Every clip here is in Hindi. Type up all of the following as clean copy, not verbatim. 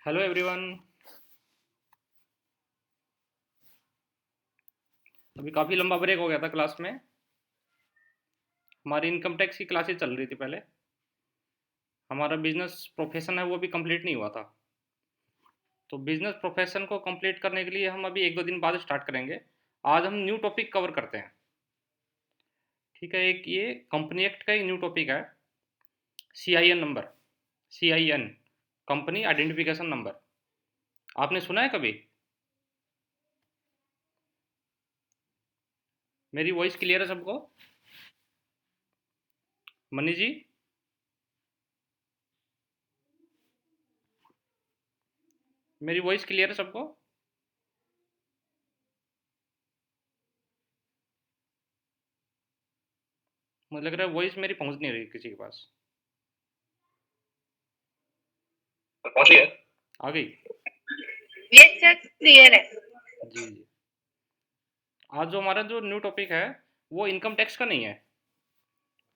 Hello everyone. अभी काफ़ी लंबा ब्रेक हो गया था क्लास में। हमारी इनकम टैक्स की क्लासेस चल रही थी पहले। हमारा बिजनेस प्रोफेशन है वो भी कंप्लीट नहीं हुआ था। तो बिजनेस प्रोफेशन को कंप्लीट करने के लिए हम अभी एक दो दिन बाद स्टार्ट करेंगे। आज हम न्यू टॉपिक कवर करते हैं। ठीक है, एक ये कंपनी एक्ट का एक न्यू टॉपिक है। CIN number. CIN, company identification number. आपने सुना है कभी? मेरी वॉइस क्लियर है सबको? मनी जी, मेरी वॉइस क्लियर है सबको? मुझे लग रहा है वॉइस मेरी पहुंच नहीं रही किसी के पास। पहुंची है। आ गई? यस सर, क्लियर है। जी जी। आज जो हमारा जो न्यू टॉपिक है वो इनकम टैक्स का नहीं है।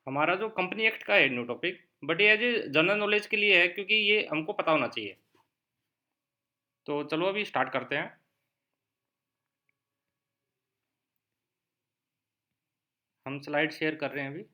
हमारा जो कंपनी एक्ट का है न्यू टॉपिक। बट ये एज ए जनरल नॉलेज के लिए है क्योंकि ये हमको पता होना चाहिए। तो चलो अभी स्टार्ट करते हैं। हम स्लाइड शेयर कर रहे हैं अभी।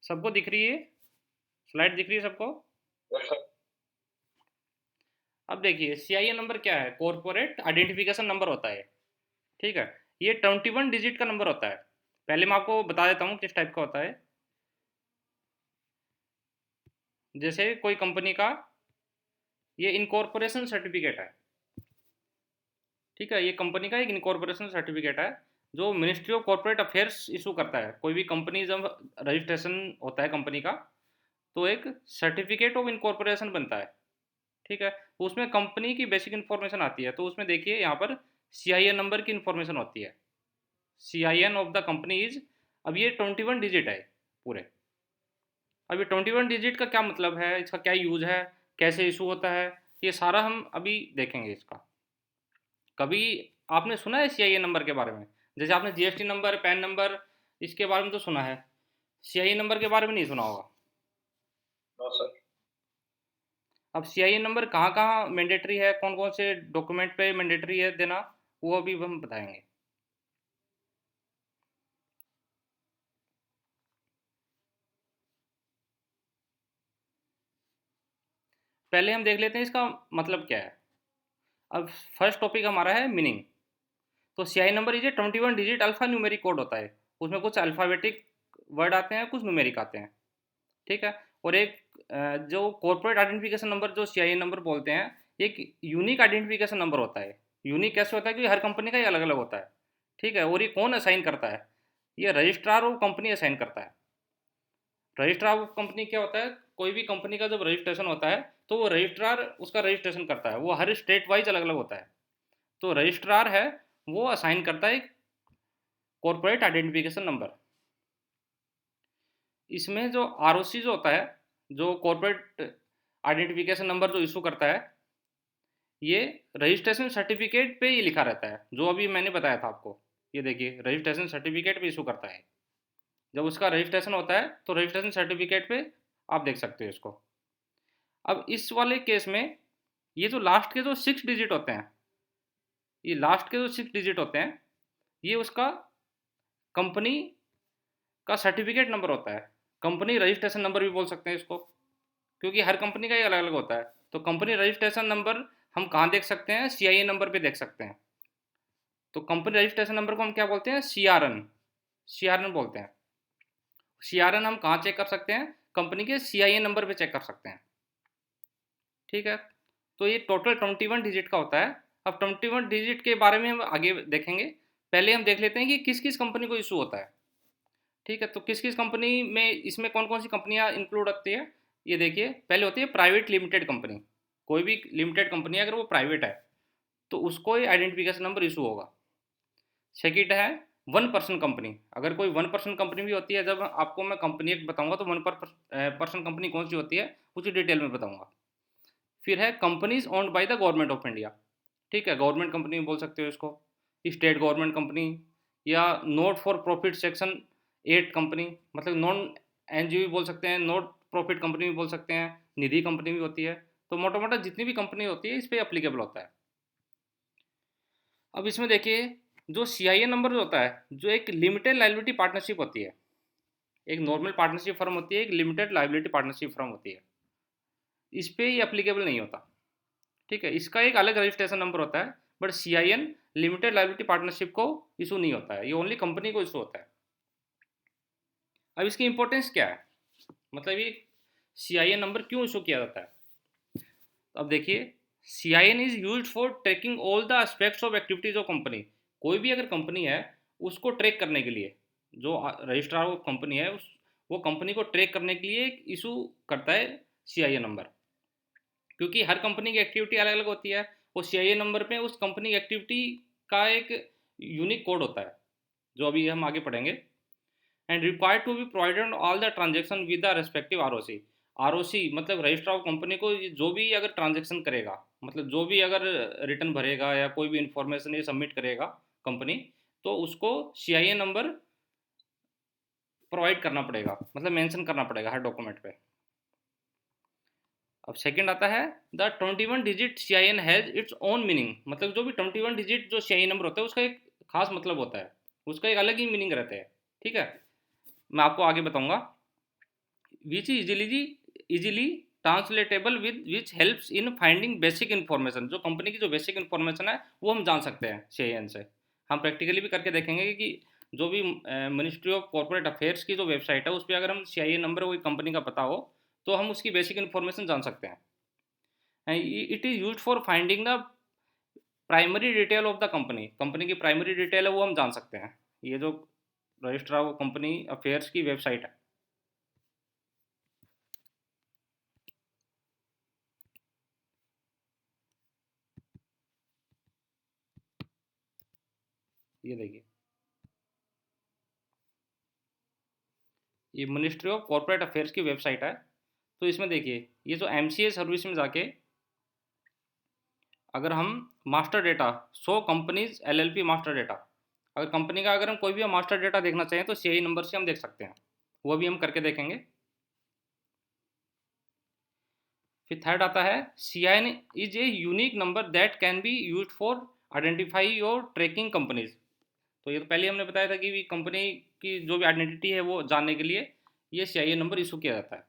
सबको दिख रही है? स्लाइड दिख रही है सबको? Yes sir. अब देखिए, CIN नंबर क्या है? कॉरपोरेट आइडेंटिफिकेशन नंबर होता है। ठीक है, ये 21 डिजिट का नंबर होता है। पहले मैं आपको बता देता हूँ किस टाइप का होता है। जैसे कोई कंपनी का ये इनकॉर्पोरेशन सर्टिफिकेट है। ठीक है, ये कंपनी का एक इनकॉर्पोरेशन सर्टिफिकेट है जो ministry of corporate affairs issue करता है। कोई भी कंपनी जब रजिस्ट्रेशन होता है कंपनी का, तो एक सर्टिफिकेट ऑफ इनकॉर्पोरेशन बनता है। ठीक है, तो उसमें कंपनी की बेसिक इन्फॉर्मेशन आती है। तो उसमें देखिए यहाँ पर CIN नंबर की इन्फॉर्मेशन होती है। CIN of the company is. अब ये 21 डिजिट है पूरे। अब ये 21 डिजिट का क्या मतलब है, इसका क्या यूज है, कैसे इशू होता है, ये सारा हम अभी देखेंगे इसका। कभी आपने सुना है CIN नंबर के बारे में? जैसे आपने GST नंबर, पैन नंबर, इसके बारे में तो सुना है। CIN नंबर के बारे में नहीं सुना होगा। No sir. अब CIN नंबर कहाँ कहाँ मैंडेटरी है, कौन कौन से डॉक्यूमेंट पे मैंडेटरी है देना, वो अभी हम बताएंगे। पहले हम देख लेते हैं इसका मतलब क्या है। अब फर्स्ट टॉपिक हमारा है मीनिंग। तो CIN नंबर ये 21 डिजिट अल्फा न्यूमेरिक कोड होता है। उसमें कुछ अल्फ़ाबेटिक वर्ड आते हैं, कुछ न्यूमेरिक आते हैं। ठीक है, और एक जो कॉर्पोरेट आइडेंटिफिकेशन नंबर जो CIN नंबर बोलते हैं, एक यूनिक आइडेंटिफिकेशन नंबर होता है। यूनिक कैसे होता है? क्योंकि हर कंपनी का ये अलग अलग होता है। ठीक है, और ये कौन असाइन करता है? ये रजिस्ट्रार ऑफ कंपनी असाइन करता है। रजिस्ट्रार ऑफ कंपनी क्या होता है? कोई भी कंपनी का जब रजिस्ट्रेशन होता है तो वो रजिस्ट्रार उसका रजिस्ट्रेशन करता है। वो हर स्टेट वाइज अलग अलग होता है। तो रजिस्ट्रार है, वो असाइन करता है कॉर्पोरेट आइडेंटिफिकेशन नंबर। इसमें जो ROC जो होता है, जो कॉर्पोरेट आइडेंटिफिकेशन नंबर जो इशू करता है, ये रजिस्ट्रेशन सर्टिफिकेट पे ये लिखा रहता है जो अभी मैंने बताया था आपको। ये देखिए, रजिस्ट्रेशन सर्टिफिकेट पे इशू करता है। जब उसका रजिस्ट्रेशन होता है तो रजिस्ट्रेशन सर्टिफिकेट पे आप देख सकते हो इसको। अब इस वाले केस में ये जो लास्ट के जो 6 डिजिट होते हैं, ये लास्ट के जो 6 डिजिट होते हैं, ये उसका कंपनी का सर्टिफिकेट नंबर होता है। कंपनी रजिस्ट्रेशन नंबर भी बोल सकते हैं इसको, क्योंकि हर कंपनी का ये अलग अलग होता है। तो कंपनी रजिस्ट्रेशन नंबर हम कहाँ देख सकते हैं? CIN नंबर पे देख सकते हैं। तो कंपनी रजिस्ट्रेशन नंबर को हम क्या बोलते हैं? CRN बोलते हैं। CRN हम कहाँ चेक कर सकते हैं? कंपनी के CIN नंबर पे चेक कर सकते हैं। ठीक है, तो ये टोटल 21 डिजिट का होता है। अब 21 डिजिट के बारे में हम आगे देखेंगे। पहले हम देख लेते हैं कि किस किस कंपनी को इशू होता है। ठीक है, तो किस किस कंपनी में, इसमें कौन कौन सी कंपनियां इंक्लूड होती है। ये देखिए, पहले होती है प्राइवेट लिमिटेड कंपनी। कोई भी लिमिटेड कंपनी अगर वो प्राइवेट है तो उसको ये आइडेंटिफिकेशन नंबर इशू होगा। सेकंड है वन पर्सन कंपनी, अगर कोई वन पर्सन कंपनी भी होती है, जब आपको मैं कंपनी एक बताऊंगा तो वन पर्सन कंपनी कौन सी होती है उसी डिटेल में बताऊंगा। फिर है companies owned by the government of India, ठीक है, गवर्नमेंट कंपनी बोल सकते हो इसको, स्टेट गवर्नमेंट कंपनी, या not for profit section 8 company, मतलब नॉन एनजीओ भी बोल सकते हैं, नॉट प्रॉफिट कंपनी भी बोल सकते हैं, निधि कंपनी भी होती है। तो मोटा मोटा जितनी भी कंपनी होती है इस पर अप्लीकेबल होता है। अब इसमें देखिए, जो सीआईए नंबर होता है, जो एक लिमिटेड लाइबिलिटी पार्टनरशिप होती है, एक नॉर्मल पार्टनरशिप फर्म होती है, एक लिमिटेड लाइबिलिटी पार्टनरशिप फर्म होती है, इस पर ये अप्लीकेबल नहीं होता, ठीक है, इसका एक अलग रजिस्ट्रेशन नंबर होता है, but CIN limited liability partnership को इशू नहीं होता है, ये ओनली कंपनी को इशू होता है। अब इसकी इंपॉर्टेंस क्या है, मतलब ये सीआईएन नंबर क्यों इशू किया जाता है। अब देखिए, CIN is used for tracking all the aspects of activities of company, कोई भी अगर कंपनी है उसको ट्रैक करने के लिए, जो रजिस्ट्रार ऑफ कंपनी है उस वो कंपनी को ट्रैक करने के लिए इशू करता है सीआईएन नंबर, क्योंकि हर कंपनी की एक्टिविटी अलग अलग होती है, और सीआईए नंबर पे उस कंपनी की एक्टिविटी का एक यूनिक कोड होता है, जो अभी हम आगे पढ़ेंगे। And required to be provided on all the transaction with the respective ROC, ROC मतलब रजिस्ट्रार ऑफ कंपनी को जो भी अगर ट्रांजेक्शन करेगा, मतलब जो भी अगर रिटर्न भरेगा या कोई भी इंफॉर्मेशन ये सबमिट करेगा कंपनी, तो उसको सीआईए नंबर प्रोवाइड करना पड़ेगा, मतलब मेंशन करना पड़ेगा हर डॉक्यूमेंट पे। अब सेकंड आता है, the 21 digit C I N has its own meaning, मतलब जो भी 21 डिजिट जो सी आई एन नंबर होता है उसका एक खास मतलब होता है, उसका एक अलग ही मीनिंग रहता है, ठीक है, मैं आपको आगे बताऊंगा। Which easily translatable with which helps in finding basic information, जो कंपनी की जो बेसिक इन्फॉर्मेशन है वो हम जान सकते हैं सी आई एन से। हम प्रैक्टिकली भी करके देखेंगे कि जो भी मिनिस्ट्री ऑफ कॉर्पोरेट अफेयर्स की जो वेबसाइट है उस पर अगर हम सी आई एन नंबर कोई कंपनी का पता हो तो हम उसकी बेसिक इन्फॉर्मेशन जान सकते हैं। It is use for finding the primary detail of the company, company की प्राइमरी डिटेल है वो हम जान सकते हैं, ये जो रजिस्ट्रार ऑफ कंपनी अफेयर्स की वेबसाइट है। ये देखिए, ये मिनिस्ट्री ऑफ कॉर्पोरेट अफेयर्स की वेबसाइट है। तो इसमें देखिए, ये जो एमसीए सर्विस में जाके अगर हम master data, 100 companies LLP master data, अगर कंपनी का अगर हम कोई भी मास्टर डेटा देखना चाहें तो सीआई नंबर से हम देख सकते हैं, वो भी हम करके देखेंगे। फिर थर्ड आता है, C I N is a unique number that can be use for identify your tracking companies. तो ये तो पहले हमने बताया था कि कंपनी की जो भी आइडेंटिटी है वो जानने के लिए ये सी आई एन नंबर इशू किया जाता है।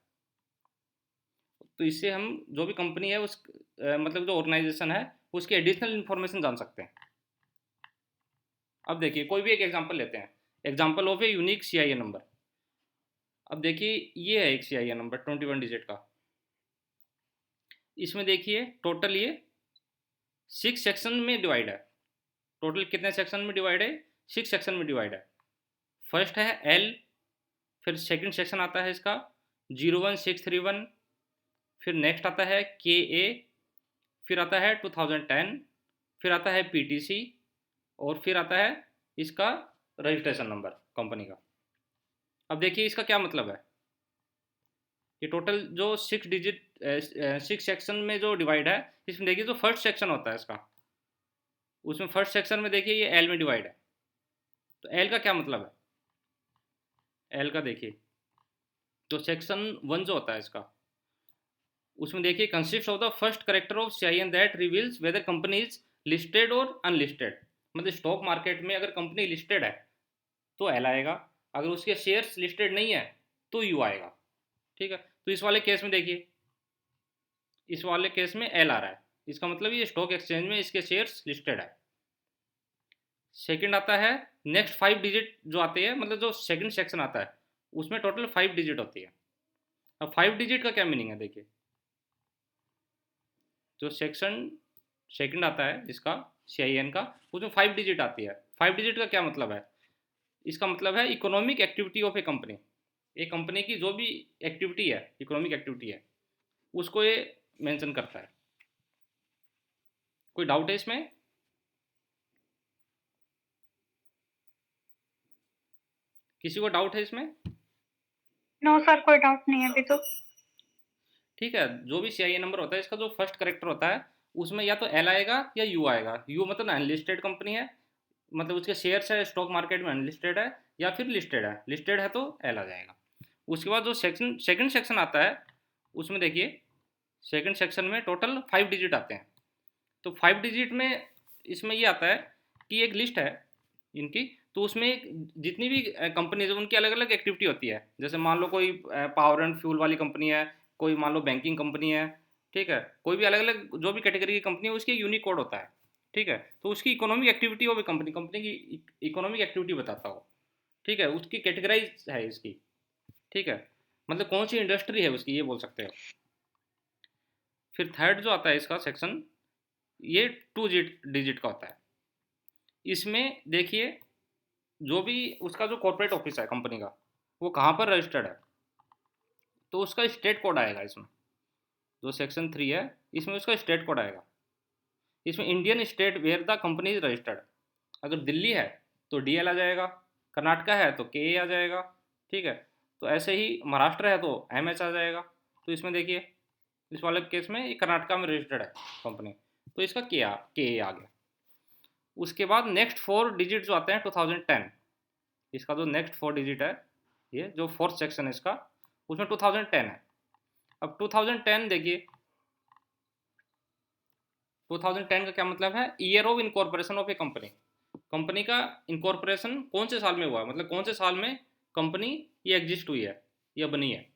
तो इससे हम जो भी कंपनी है उस मतलब जो ऑर्गेनाइजेशन है उसकी एडिशनल इन्फॉर्मेशन जान सकते हैं। अब देखिए, कोई भी एक एग्जांपल लेते हैं, example of a unique C I A number. अब देखिए, ये है एक सी आई ए नंबर 21 डिजिट का, इसमें देखिए टोटल ये 6 सेक्शन में डिवाइड है, टोटल कितने सेक्शन में डिवाइड है, 6 सेक्शन में डिवाइड है। फर्स्ट है एल, फिर सेकंड सेक्शन आता है इसका 01631, फिर नेक्स्ट आता है के ए, फिर आता है 2010, फिर आता है पीटीसी, और फिर आता है इसका रजिस्ट्रेशन नंबर कंपनी का। अब देखिए इसका क्या मतलब है, ये टोटल जो 6 डिजिट 6 सेक्शन में जो डिवाइड है, इसमें देखिए जो फर्स्ट सेक्शन होता है इसका, उसमें फर्स्ट सेक्शन में देखिए ये एल में डिवाइड है। तो एल का क्या मतलब है, एल का देखिए तो सेक्शन 1 जो होता है इसका, उसमें देखिए consist of the first character of C I N that reveals whether company is listed और अनलिस्टेड, मतलब स्टॉक मार्केट में अगर कंपनी लिस्टेड है तो एल आएगा, अगर उसके शेयर्स लिस्टेड नहीं है तो यू आएगा, ठीक है। तो इस वाले केस में देखिए, इस वाले केस में एल आ रहा है, इसका मतलब ये स्टॉक एक्सचेंज में इसके शेयर्स लिस्टेड है। सेकंड आता है, नेक्स्ट 5 डिजिट जो आते हैं, मतलब जो सेकंड सेक्शन आता है उसमें टोटल 5 डिजिट होती है। अब 5 डिजिट का क्या मीनिंग है, देखिए जो सेक्शन सेकंड आता है इसका सी आई एन का, उसमें 5 डिजिट आती है। 5 डिजिट का क्या मतलब है, इसका मतलब है economic activity of A company, एक कंपनी की जो भी एक्टिविटी है, इकोनॉमिक एक्टिविटी है, उसको ये मेंशन करता है। कोई डाउट है इसमें। किसी को डाउट है इसमें? नो सर, कोई डाउट नहीं है अभी तो। ठीक है, जो भी सीआईए नंबर होता है इसका जो फर्स्ट करेक्टर होता है उसमें या तो एल आएगा या यू आएगा। यू मतलब अनलिस्टेड कंपनी है, मतलब उसके शेयर्स है स्टॉक मार्केट में अनलिस्टेड है, या फिर लिस्टेड है। लिस्टेड है तो एल आ जाएगा। उसके बाद जो सेकंड सेक्शन आता है उसमें देखिए, सेकंड सेक्शन में टोटल 5 डिजिट आते हैं। तो 5 डिजिट में इसमें ये आता है कि एक लिस्ट है इनकी, तो उसमें जितनी भी कंपनीज है उनकी अलग अलग एक्टिविटी होती है। जैसे मान लो कोई पावर एंड फ्यूल वाली कंपनी है, कोई मान लो बैंकिंग कंपनी है, ठीक है, कोई भी अलग अलग जो भी कैटेगरी की कंपनी है उसकी यूनिक कोड होता है। ठीक है, तो उसकी इकोनॉमिक एक्टिविटी हो भी कंपनी कंपनी की इकोनॉमिक एक्टिविटी बताता हो। ठीक है, उसकी कैटेगराइज है इसकी। ठीक है, मतलब कौन सी इंडस्ट्री है उसकी, ये बोल सकते हो। फिर थर्ड जो आता है इसका सेक्शन, ये 2 डिजिट का होता है। इसमें देखिए, जो भी उसका जो कॉर्पोरेट ऑफिस है कंपनी का, वो कहाँ पर रजिस्टर्ड है, तो उसका स्टेट कोड आएगा इसमें। जो सेक्शन 3 है इसमें उसका स्टेट कोड आएगा। इसमें Indian state where the company is registered. अगर दिल्ली है तो डीएल आ जाएगा, कर्नाटका है तो के आ जाएगा। ठीक है, तो ऐसे ही महाराष्ट्र है तो एमएच आ जाएगा। तो इसमें देखिए, इस वाले केस में ये कर्नाटका में रजिस्टर्ड है कंपनी, तो इसका के आ गया। उसके बाद नेक्स्ट 4 डिजिट जो आते हैं 2010, इसका जो नेक्स्ट 4 डिजिट है, ये जो फोर्थ सेक्शन है इसका, उसमें 2010 है। अब 2010 देखिए, 2010 का क्या मतलब है, year of incorporation of A company. Company का इनकॉर्पोरेशन कौन से साल में हुआ है, मतलब कौन से साल में कंपनी ये एग्जिस्ट हुई है या बनी है।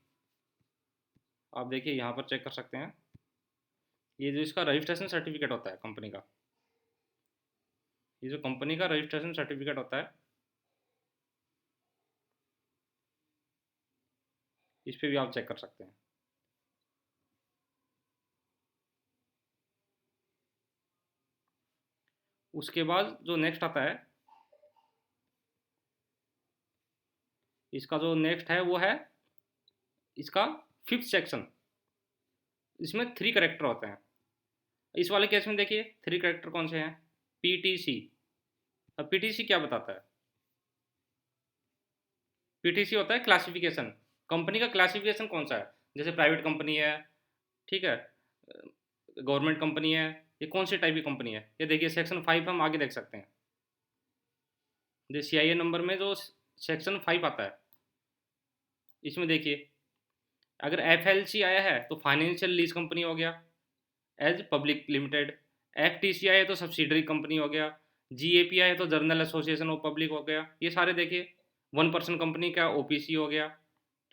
आप देखिए यहाँ पर चेक कर सकते हैं, ये जो इसका रजिस्ट्रेशन सर्टिफिकेट होता है कंपनी का, ये जो कंपनी का रजिस्ट्रेशन सर्टिफिकेट होता है, इस पर भी आप चेक कर सकते हैं। उसके बाद जो नेक्स्ट आता है, इसका जो नेक्स्ट है वो है इसका 5th सेक्शन। इसमें 3 करेक्टर होते हैं। इस वाले केस में देखिए 3 करेक्टर कौन से हैं, पीटीसी। अब पीटीसी क्या बताता है, पीटीसी होता है क्लासिफिकेशन, कंपनी का क्लासिफिकेशन कौन सा है। जैसे प्राइवेट कंपनी है, ठीक है, गवर्नमेंट कंपनी है, ये कौन सी टाइप की कंपनी है। ये देखिए सेक्शन 5 हम आगे देख सकते हैं। जो सीआईए नंबर में जो सेक्शन 5 आता है, इसमें देखिए अगर एफएलसी आया है तो फाइनेंशियल लीज कंपनी हो गया एज पब्लिक लिमिटेड, एफटीसी आया है तो सब्सिडरी कंपनी हो गया, जीएपी आया है तो जर्नल एसोसिएशन ऑफ पब्लिक हो गया। ये सारे देखिए 1% कंपनी का ओपीसी हो गया।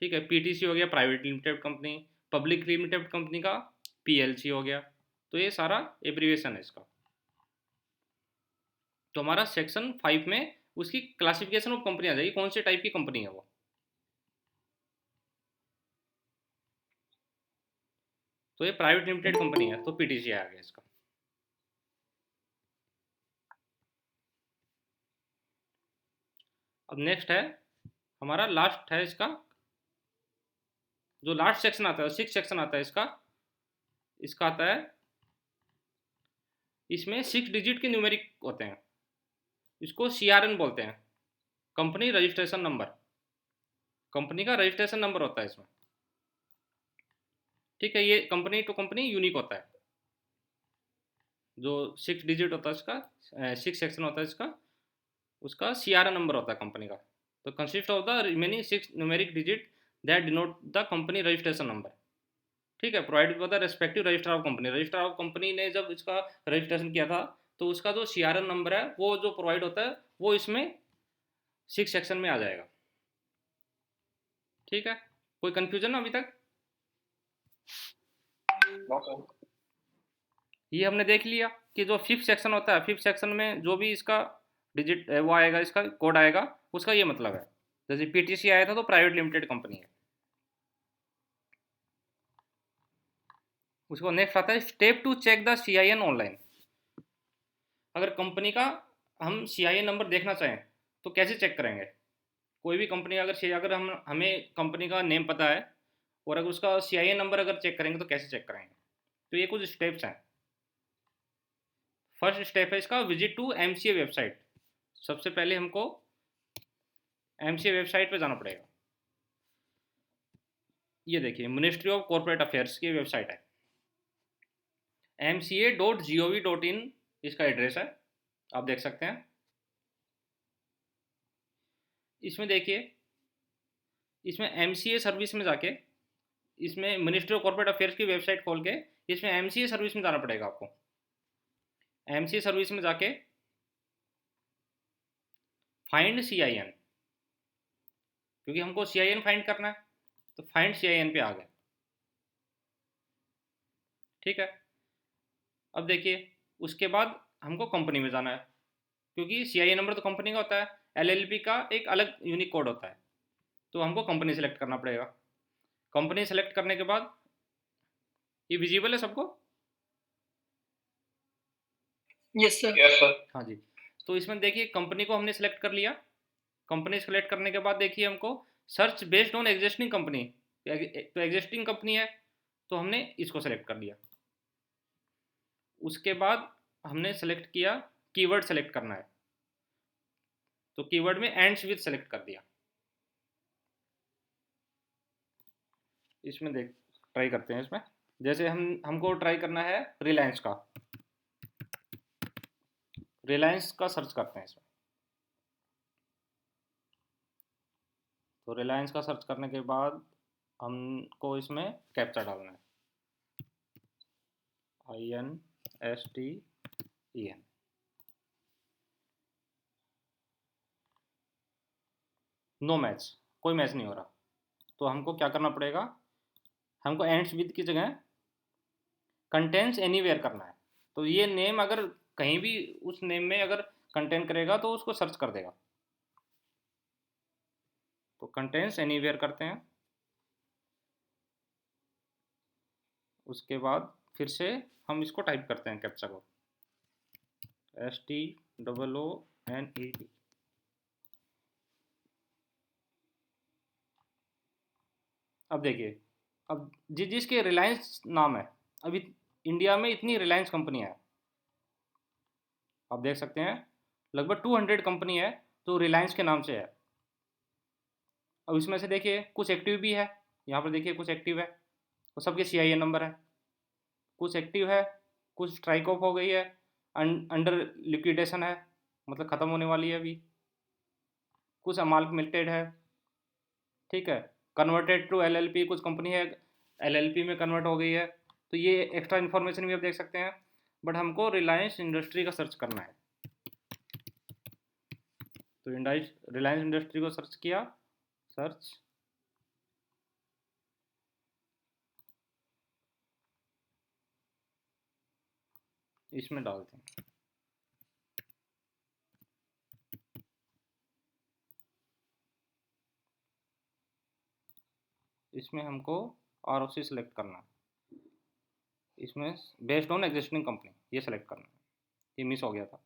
ठीक है, पीटीसी हो गया private limited company, public limited company का पीएलसी हो गया। तो ये सारा एब्रीवेशन है इसका। तो हमारा सेक्शन 5 में उसकी क्लासिफिकेशन ऑफ कंपनी आ जाएगी, कौन से टाइप की कंपनी है वो। तो ये प्राइवेट लिमिटेड कंपनी है तो पीटीसी आ गया इसका। अब नेक्स्ट है हमारा, लास्ट है इसका, जो लास्ट सेक्शन आता है 6 सेक्शन आता है इसका। इसका आता है, इसमें 6 डिजिट के न्यूमेरिक होते हैं, इसको सीआरएन बोलते हैं, कंपनी रजिस्ट्रेशन नंबर। कंपनी का रजिस्ट्रेशन नंबर होता है इसमें। ठीक है, ये कंपनी टू कंपनी यूनिक होता है। जो 6 डिजिट होता है इसका, 6 सेक्शन होता है इसका, उसका सीआरएन नंबर होता है कंपनी का। तो consist of the remaining 6 numeric digit that denote the company registration number. ठीक है, provided by the respective registrar of company. Registrar of company ने जब इसका रजिस्ट्रेशन किया था तो उसका जो सीआरएन नंबर है वो जो प्रोवाइड होता है वो इसमें 6 सेक्शन में आ जाएगा। ठीक है, कोई कंफ्यूजन अभी तक? ये हमने देख लिया कि जो 5th सेक्शन होता है, 5th सेक्शन में जो भी इसका डिजिट वो आएगा, इसका कोड आएगा, उसका ये मतलब है। जैसे पीटीसी आया था तो प्राइवेट लिमिटेड कंपनी है। उसको नेक्स्ट आता है step to check the CIN online. अगर कंपनी का हम सीआईएन नंबर देखना चाहें तो कैसे चेक करेंगे। कोई भी कंपनी अगर हम हमें कंपनी का नेम पता है और अगर उसका सीआईएन नंबर अगर चेक करेंगे तो कैसे चेक करेंगे। तो ये कुछ स्टेप्स हैं। फर्स्ट स्टेप है इसका विजिट टू एमसीए वेबसाइट। सबसे पहले हमको एमसीए वेबसाइट पे जाना पड़ेगा। ये देखिए मिनिस्ट्री ऑफ कॉर्पोरेट अफेयर्स की वेबसाइट है, mca.gov.in इसका एड्रेस है, आप देख सकते हैं। इसमें देखिए, इसमें एमसीए सर्विस में जाके, इसमें मिनिस्ट्री ऑफ कॉर्पोरेट अफेयर्स की वेबसाइट खोल के इसमें एमसीए सर्विस में जाना पड़ेगा आपको। एमसीए सर्विस में जाके फाइंड सीआईएन, क्योंकि हमको सीआईएन फाइंड करना है, तो फाइंड सीआईएन पे आ गए। ठीक है, अब देखिए उसके बाद हमको कंपनी में जाना है, क्योंकि सीआईएन नंबर तो कंपनी का होता है, एलएलपी का एक अलग यूनिक कोड होता है, तो हमको कंपनी सेलेक्ट करना पड़ेगा। कंपनी सेलेक्ट करने के बाद ये विजिबल है सबको? Yes sir. हाँ जी, तो इसमें देखिए कंपनी को हमने सेलेक्ट कर लिया। कंपनी सेलेक्ट करने के बाद देखिए हमको search based on existing company, तो एग्जिस्टिंग कंपनी है तो हमने इसको सेलेक्ट कर लिया। उसके बाद हमने सेलेक्ट किया, कीवर्ड सेलेक्ट करना है, तो कीवर्ड में एंड्स विद सेलेक्ट कर दिया। इसमें देख ट्राई करते हैं, इसमें जैसे हमको ट्राई करना है रिलायंस का, रिलायंस का सर्च करते हैं इसमें। तो रिलायंस का सर्च करने के बाद हमको इसमें कैप्चा डालना है, INSTEN। नो मैच, कोई मैच नहीं हो रहा, तो हमको क्या करना पड़ेगा, हमको एंड्स विद की जगह कंटेंट्स एनीवेयर करना है। तो ये नेम अगर कहीं भी उस नेम में अगर कंटेंट करेगा तो उसको सर्च कर देगा, तो कंटेंट्स एनीवेयर करते हैं। उसके बाद फिर से हम इसको टाइप करते हैं कैप्चा को, STOONET। अब देखिए, अब जिसके रिलायंस नाम है, अभी इंडिया में इतनी रिलायंस कंपनियां हैं, आप देख सकते हैं लगभग 200 कंपनी है तो रिलायंस के नाम से है। अब इसमें से देखिए कुछ एक्टिव भी है, यहाँ पर देखिए कुछ एक्टिव है, तो सबके CIN नंबर है, कुछ एक्टिव है, कुछ स्ट्राइक ऑफ हो गई है, अंडर लिक्विडेशन है, मतलब ख़त्म होने वाली है अभी, कुछ अमाल्गमेटेड है। ठीक है, कन्वर्टेड टू LLP, कुछ कंपनी है LLP में कन्वर्ट हो गई है, तो ये एक्स्ट्रा इन्फॉर्मेशन भी आप देख सकते हैं। बट हमको रिलायंस इंडस्ट्री का सर्च करना है, तो रिलायंस इंडस्ट्री को सर्च किया, सर्च, इसमें डालते हैं। इसमें हमको ROC सेलेक्ट करना है, इसमें बेस्ड ऑन एग्जिस्टिंग कंपनी ये सेलेक्ट करना है, ये मिस हो गया था।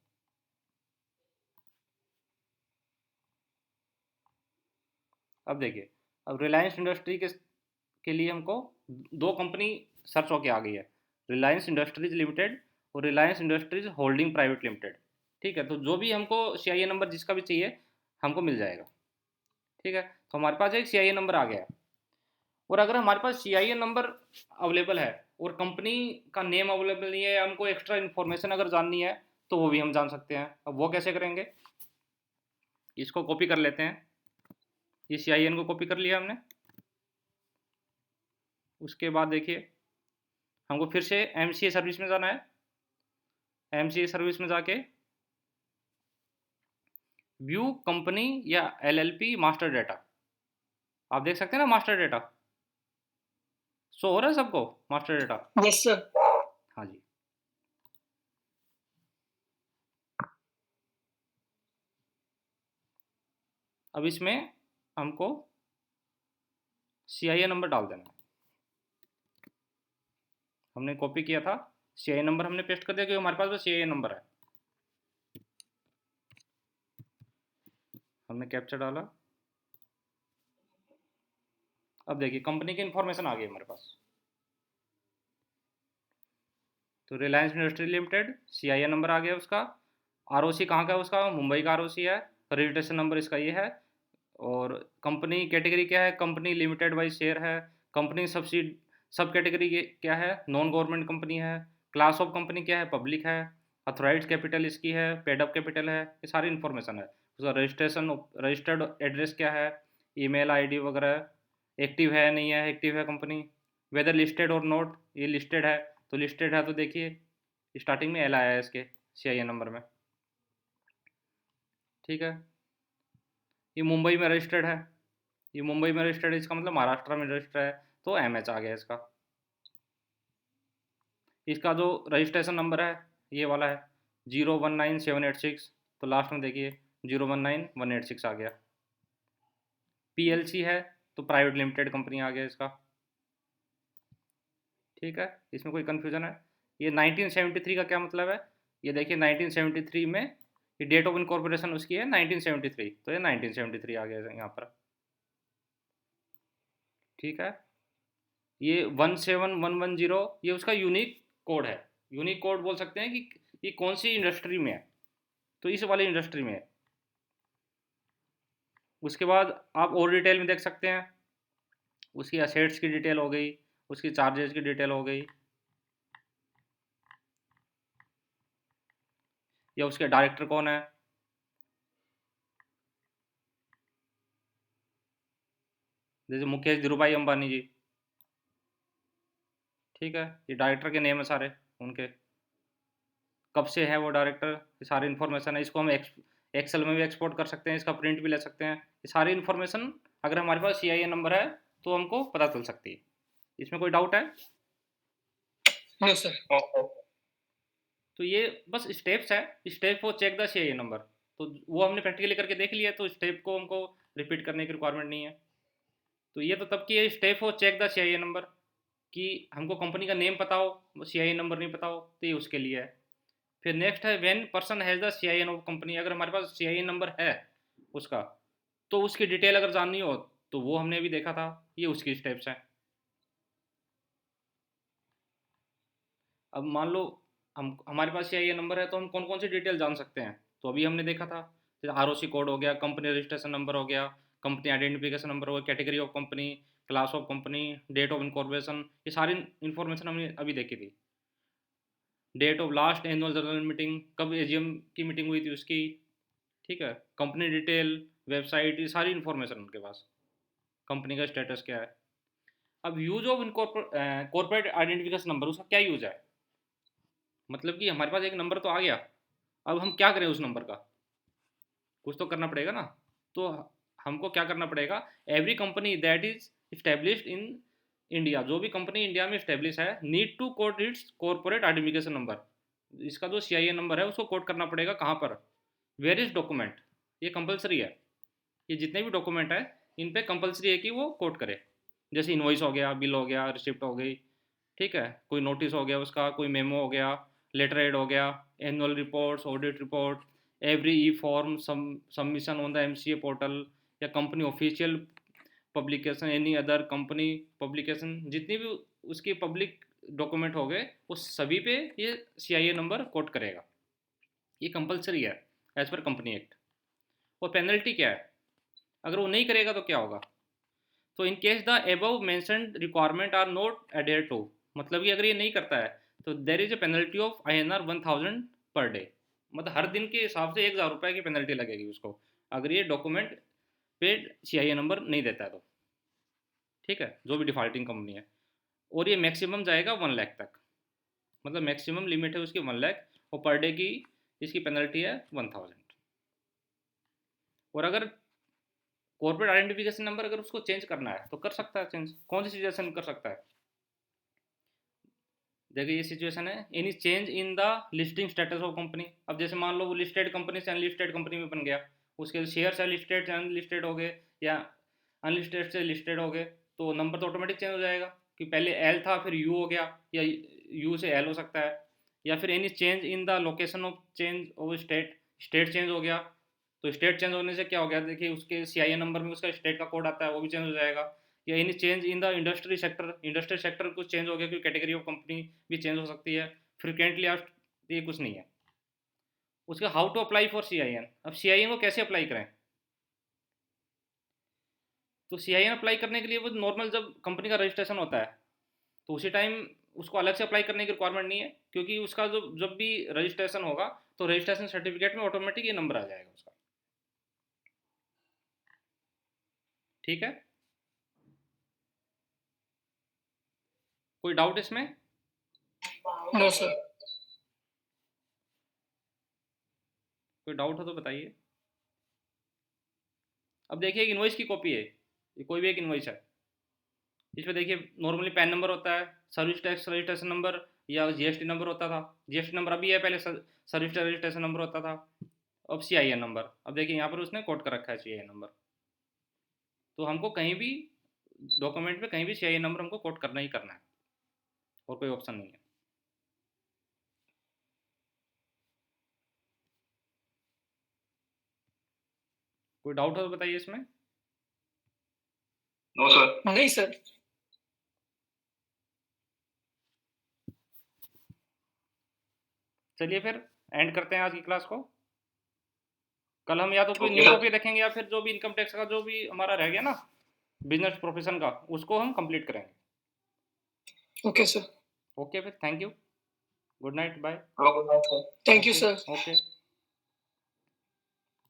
अब देखिए, अब रिलायंस इंडस्ट्री के लिए हमको दो कंपनी सर्च होके आ गई है, रिलायंस इंडस्ट्रीज लिमिटेड और Reliance industries holding private limited. ठीक है, तो जो भी हमको CIN नंबर जिसका भी चाहिए हमको मिल जाएगा। ठीक है, तो हमारे पास एक CIN नंबर आ गया, और अगर हमारे पास CIN नंबर अवेलेबल है और कंपनी का नेम अवेलेबल नहीं है, हमको एक्स्ट्रा इन्फॉर्मेशन अगर जाननी है तो वो भी हम जान सकते हैं। अब वो कैसे करेंगे, इसको कॉपी कर लेते हैं, ये CIN को कॉपी कर लिया हमने। उसके बाद देखिए हमको फिर से MCA सर्विस में जाना है, MCA सर्विस में जाके व्यू कंपनी या LLP मास्टर डेटा, आप देख सकते हैं ना मास्टर डेटा शो हो रहा है सबको, मास्टर डेटा। Yes sir. हाँ जी, अब इसमें हमको CIN नंबर डाल देना है, हमने कॉपी किया था, CIN नंबर हमने पेस्ट कर दिया क्योंकि हमारे पास बस CIN नंबर है। हमने कैप्चा डाला, अब देखिए कंपनी की इन्फॉर्मेशन आ गई हमारे पास, तो Reliance industry limited, CIN number आ गया उसका, ROC कहाँ का है उसका, मुंबई का ROC है, रजिस्ट्रेशन नंबर इसका ये है, और कंपनी कैटेगरी क्या है, कंपनी लिमिटेड बाई शेयर है। कंपनी सब कैटेगरी क्या है, नॉन गवर्नमेंट कंपनी है। क्लास ऑफ कंपनी क्या है, पब्लिक है। अथोराइज कैपिटल इसकी है, पेड अप कैपिटल है, ये सारी इन्फॉर्मेशन है। उसका रजिस्टर्ड एड्रेस क्या है, ईमेल आईडी वगैरह। एक्टिव है नहीं है, एक्टिव है कंपनी। वेदर लिस्टेड और नॉट, ये लिस्टेड है। तो लिस्टेड है तो देखिए स्टार्टिंग में एल आया है इसके CIN नंबर में। ठीक है, ये मुंबई में रजिस्टर्ड है। ये मुंबई में रजिस्टर्ड है, इसका मतलब महाराष्ट्र में रजिस्टर्ड है, तो MH आ गया इसका। इसका जो रजिस्ट्रेशन नंबर है ये वाला है 019786। तो लास्ट में देखिए 019186 आ गया। PLC है तो प्राइवेट लिमिटेड कंपनी आ गया इसका। ठीक है, इसमें कोई कन्फ्यूजन है? ये 1973 का क्या मतलब है, ये देखिए 1973 में ये डेट ऑफ इनकॉर्पोरेशन उसकी है 1973, तो ये 1973 आ गया यहाँ पर। ठीक है, ये 17110 ये उसका यूनिक कोड है। यूनिक कोड बोल सकते हैं कि ये कौन सी इंडस्ट्री में है, तो इस वाली इंडस्ट्री में है। उसके बाद आप और डिटेल में देख सकते हैं, उसकी असेट्स की डिटेल हो गई, उसकी चार्जेस की डिटेल हो गई, या उसके डायरेक्टर कौन है। जैसे मुकेश धीरूभाई अंबानी जी, ठीक है, ये डायरेक्टर के नेम है सारे उनके, कब से है वो डायरेक्टर, ये सारी इन्फॉर्मेशन है। इसको हम एक्सेल में भी एक्सपोर्ट कर सकते हैं, इसका प्रिंट भी ले सकते हैं। ये सारी इन्फॉर्मेशन अगर हमारे पास CIN नंबर है तो हमको पता चल सकती है। इसमें कोई डाउट है? No sir. तो ये बस स्टेप्स है, step for check the CIN number. तो वो हमने प्रैक्टिकली करके देख लिया, तो स्टेप को हमको रिपीट करने की रिक्वायरमेंट नहीं है। तो ये तो तब की है step for check the CIN number, कि हमको कंपनी का नेम पता हो, CIN नंबर नहीं पता हो, तो ये उसके लिए है। फिर नेक्स्ट है when person has the CIN of company, अगर हमारे पास CIN नंबर है उसका, तो उसकी डिटेल अगर जाननी हो तो वो हमने अभी देखा था, ये उसकी स्टेप्स हैं। अब मान लो हम हमारे पास CIN नंबर है तो हम कौन कौन सी डिटेल जान सकते हैं, तो अभी हमने देखा था, जैसे ROC कोड हो गया, कंपनी रजिस्ट्रेशन नंबर हो गया, कंपनी आइडेंटिफिकेशन नंबर हो गया, category of company, class of company, date of incorporation, ये सारी इन्फॉर्मेशन हमने अभी देखी थी। Date of last annual general meeting, कब AGM की मीटिंग हुई थी उसकी। ठीक है, कंपनी डिटेल, वेबसाइट, ये सारी इन्फॉर्मेशन उनके पास, कंपनी का स्टेटस क्या है। अब use of corporate identification number, उसका क्या यूज है, मतलब कि हमारे पास एक नंबर तो आ गया, अब हम क्या करें उस नंबर का, कुछ तो करना पड़ेगा ना। तो हमको क्या करना पड़ेगा, every company that is established in India, जो भी कंपनी इंडिया में इस्टेब्लिश है, need to code its corporate identification number. इसका जो CIN नंबर है उसको कोड करना पड़ेगा कहाँ पर, वेरियस डॉक्यूमेंट, ये कंपलसरी है। ये जितने भी डॉक्यूमेंट है इन पे कंपलसरी है कि वो कोड करे। जैसे इनवॉइस हो गया, बिल हो गया, रिसिप्ट हो गई, ठीक है, कोई नोटिस हो गया उसका, कोई मेमो हो गया, लेटर एड हो गया, annual reports, audit report, every e form submission on the MCA portal, या company official publication, any other company publication, जितनी भी उसकी पब्लिक डॉक्यूमेंट हो गए वो सभी पे ये CIN नंबर कोड करेगा। ये कंपलसरी है एज पर कंपनी एक्ट। और पेनल्टी क्या है, अगर वो नहीं करेगा तो क्या होगा, तो in case the above mentioned requirement are not adhere to, मतलब कि अगर ये नहीं करता है तो there is a penalty of INR 1000 per day, मतलब हर दिन के हिसाब से 1000 रुपये की पेनल्टी लगेगी उसको, अगर ये डॉक्यूमेंट पे CIN नंबर नहीं देता है तो। ठीक है, जो भी डिफॉल्टिंग कंपनी है। और ये मैक्सिमम जाएगा 1 लाख तक, मतलब मैक्सिमम लिमिट है उसकी 1 लाख, और पर डे की इसकी पेनल्टी है 1000। और अगर कॉर्पोरेट आइडेंटिफिकेशन नंबर अगर उसको चेंज करना है तो कर सकता है चेंज, कौन सी सिचुएशन कर सकता है, देखिए ये सिचुएशन है, any change in the listing status of company. अब जैसे मान लो वो लिस्टेड कंपनी से अनलिस्टेड कंपनी में बन गया, उसके शेयर से लिस्टेड से अनलिस्टेड हो गए, या अनलिस्टेड से लिस्टेड हो गए, तो नंबर तो ऑटोमेटिक चेंज हो जाएगा, कि पहले L था फिर U हो गया, या U से L हो सकता है। या फिर any change in the location of change of state, state change हो गया, तो स्टेट चेंज होने से क्या हो गया, देखिए उसके CIN नंबर में उसका स्टेट का कोड आता है, वो भी चेंज हो जाएगा। या any change in the industry sector, industry sector कुछ चेंज हो गया, क्योंकि कैटेगरी ऑफ कंपनी भी चेंज हो सकती है। फ्रिक्वेंटली आस्क्ड, ये कुछ नहीं है। उसका how to apply for CIN, अब CIN को कैसे अप्लाई करें, तो CIN अप्लाई करने के लिए वो नॉर्मल जब कंपनी का रजिस्ट्रेशन होता है तो उसी टाइम उसको अलग से अप्लाई करने की रिक्वायरमेंट नहीं है, क्योंकि उसका जब भी रजिस्ट्रेशन होगा तो रजिस्ट्रेशन सर्टिफिकेट में ऑटोमेटिक ये नंबर आ जाएगा उसका। ठीक है, कोई डाउट इसमें? No sir. कोई डाउट हो तो बताइए। अब देखिए एक इनवॉइस की कॉपी है, ये कोई भी एक इनवॉइस है, इसमें देखिए नॉर्मली पैन नंबर होता है, सर्विस टैक्स रजिस्ट्रेशन नंबर या GST नंबर होता था, GST नंबर अभी है, पहले सर्विस टैक्स रजिस्ट्रेशन नंबर होता था, अब CIN नंबर। अब देखिए यहाँ पर उसने कोड कर रखा है CIN नंबर, तो हमको कहीं भी डॉक्यूमेंट में कहीं भी CIN नंबर हमको कोड करना ही करना है, और कोई ऑप्शन नहीं है। कोई डाउट हो तो बताइए इसमें। No sir. नहीं सर। चलिए फिर एंड करते हैं आज की क्लास को। कल हम या तो कोई Okay, न्यू sir. टॉपिक रखेंगे या फिर जो भी इनकम टैक्स का जो भी हमारा रह गया ना बिजनेस प्रोफेशन का, उसको हम कंप्लीट करेंगे। Okay sir. ओके फिर, thank you, good night, bye. Thank you sir. Okay.